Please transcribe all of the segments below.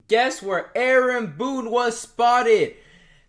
Guess where Aaron Boone was spotted?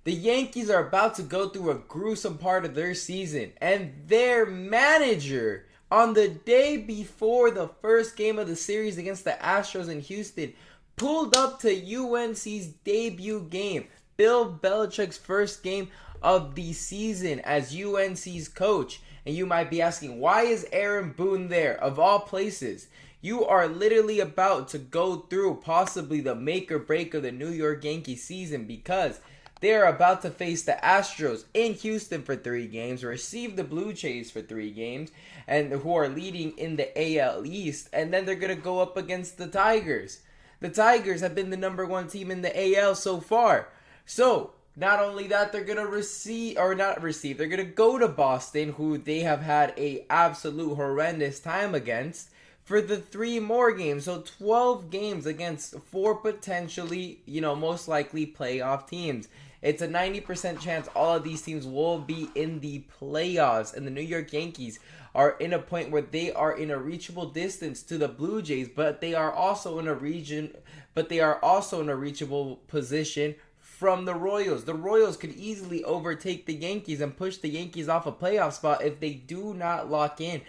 The Yankees are about to go through a gruesome part of their season, and their manager, on the day before the first game of the series against the Astros in Houston, pulled up to UNC's debut game, Bill Belichick's first game of the season as UNC's coach. And you might be asking, why is Aaron Boone there, of all places? You are literally about to go through possibly the make or break of the New York Yankees season, because they are about to face the Astros in Houston for 3 games, receive the Blue Jays for 3 games, and who are leading in the AL East, and then they're going to go up against the Tigers. The Tigers have been the number 1 team in the AL so far. So, not only that, they're going to they're going to go to Boston, who they have had a absolute horrendous time against, for the 3 more games. So 12 games against 4 potentially, most likely playoff teams. It's a 90% chance all of these teams will be in the playoffs. And the New York Yankees are in a point where they are in a reachable distance to the Blue Jays, but they are also in a reachable position from the Royals. The Royals could easily overtake the Yankees and push the Yankees off a playoff spot if they do not lock in.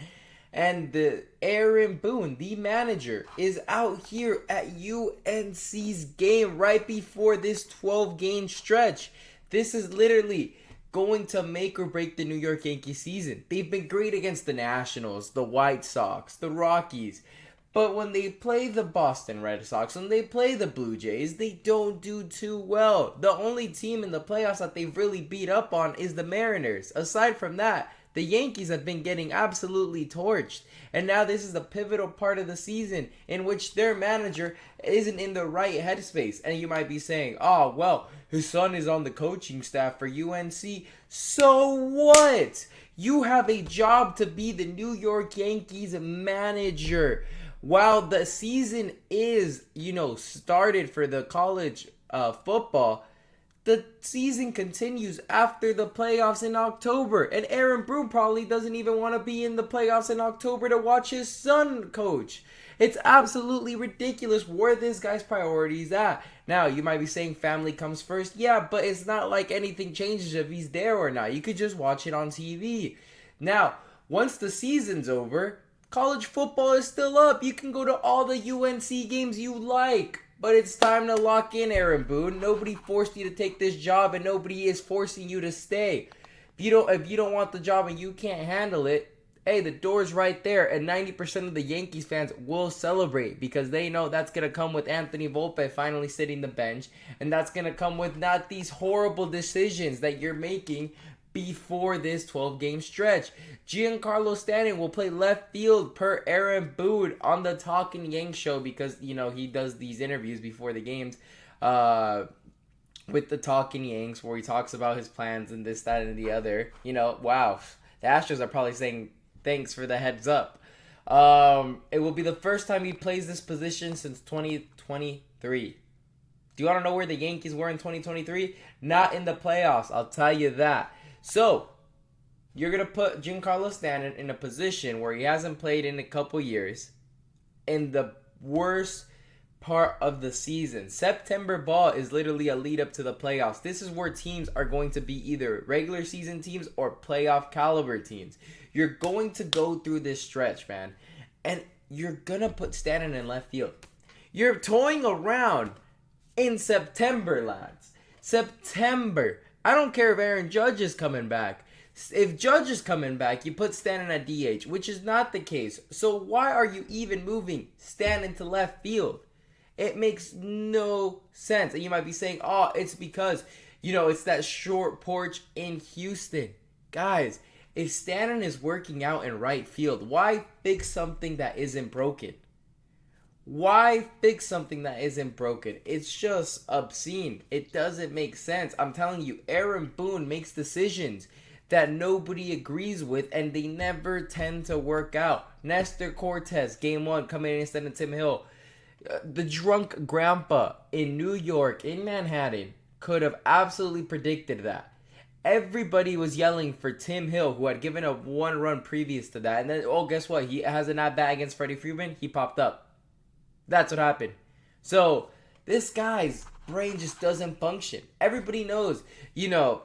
And the Aaron Boone, the manager, is out here at UNC's game right before this 12-game stretch. This is literally going to make or break the New York Yankees season. They've been great against the Nationals, the White Sox, the Rockies. But when they play the Boston Red Sox, when they play the Blue Jays, they don't do too well. The only team in the playoffs that they've really beat up on is the Mariners. Aside from that, the Yankees have been getting absolutely torched. And now this is a pivotal part of the season in which their manager isn't in the right headspace. And you might be saying, oh, well, his son is on the coaching staff for UNC. So what? You have a job to be the New York Yankees manager. While the season is, started for the college football, the season continues after the playoffs in October. And Aaron Boone probably doesn't even want to be in the playoffs in October to watch his son coach. It's absolutely ridiculous where this guy's priorities at. Now, you might be saying family comes first. Yeah, but it's not like anything changes if he's there or not. You could just watch it on TV. Now, once the season's over, college football is still up. You can go to all the UNC games you like. But it's time to lock in, Aaron Boone. Nobody forced you to take this job, and nobody is forcing you to stay. If you don't want the job and you can't handle it, hey, the door's right there. And 90% of the Yankees fans will celebrate because they know that's going to come with Anthony Volpe finally sitting the bench. And that's going to come with not these horrible decisions that you're making before this 12-game stretch. Giancarlo Stanton will play left field per Aaron Boone on the Talkin' Yanks show because, he does these interviews before the games with the Talkin' Yanks where he talks about his plans and this, that, and the other. Wow. The Astros are probably saying thanks for the heads up. It will be the first time he plays this position since 2023. Do you want to know where the Yankees were in 2023? Not in the playoffs, I'll tell you that. So, you're going to put Giancarlo Stanton in a position where he hasn't played in a couple years in the worst part of the season. September ball is literally a lead up to the playoffs. This is where teams are going to be either regular season teams or playoff caliber teams. You're going to go through this stretch, man, and you're going to put Stanton in left field. You're toying around in September, lads. September. I don't care if Aaron Judge is coming back. If Judge is coming back, you put Stanton at DH, which is not the case. So why are you even moving Stanton to left field? It makes no sense. And you might be saying, oh, it's because, it's that short porch in Houston. Guys, if Stanton is working out in right field, why fix something that isn't broken? Why fix something that isn't broken? It's just obscene. It doesn't make sense. I'm telling you, Aaron Boone makes decisions that nobody agrees with, and they never tend to work out. Nestor Cortez, game 1, coming in instead of Tim Hill. The drunk grandpa in New York, in Manhattan, could have absolutely predicted that. Everybody was yelling for Tim Hill, who had given up 1 run previous to that. And then, guess what? He has an at-bat against Freddie Freeman. He popped up. That's what happened. So, This guy's brain just doesn't function. Everybody knows, you know,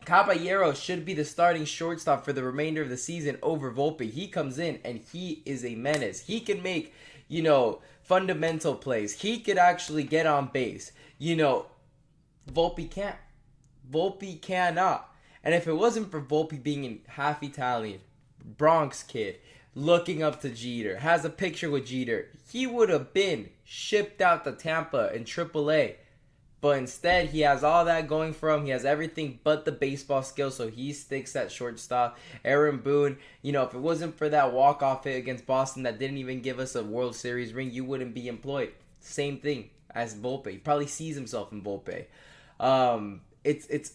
Caballero should be the starting shortstop for the remainder of the season over Volpe. He comes in and he is a menace. He can make, fundamental plays. He could actually get on base. Volpe can't. Volpe cannot. And if it wasn't for Volpe being half Italian, Bronx kid, looking up to Jeter, has a picture with Jeter, he would have been shipped out to Tampa in AAA. But instead, he has all that going for him. He has everything but the baseball skill, so he sticks at shortstop. Aaron Boone, if it wasn't for that walk-off hit against Boston that didn't even give us a World Series ring, you wouldn't be employed. Same thing as Volpe. He probably sees himself in Volpe. It's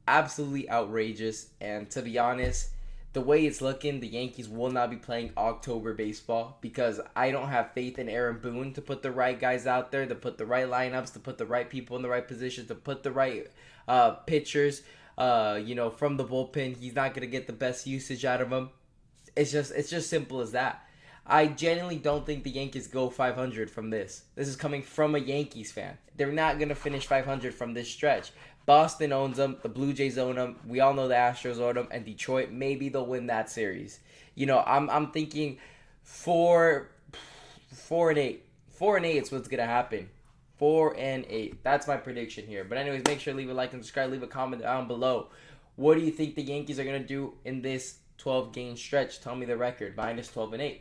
absolutely outrageous, and to be honest, the way it's looking, the Yankees will not be playing October baseball because I don't have faith in Aaron Boone to put the right guys out there, to put the right lineups, to put the right people in the right positions, to put the right pitchers, from the bullpen. He's not going to get the best usage out of them. It's just simple as that. I genuinely don't think the Yankees go 500 from this. This is coming from a Yankees fan. They're not going to finish 500 from this stretch. Boston owns them. The Blue Jays own them. We all know the Astros own them. And Detroit, maybe they'll win that series. I'm thinking 4-8. 4-8 is what's going to happen. 4-8. That's my prediction here. But anyways, make sure to leave a like and subscribe. Leave a comment down below. What do you think the Yankees are going to do in this 12-game stretch? Tell me the record. Mine is 12-8.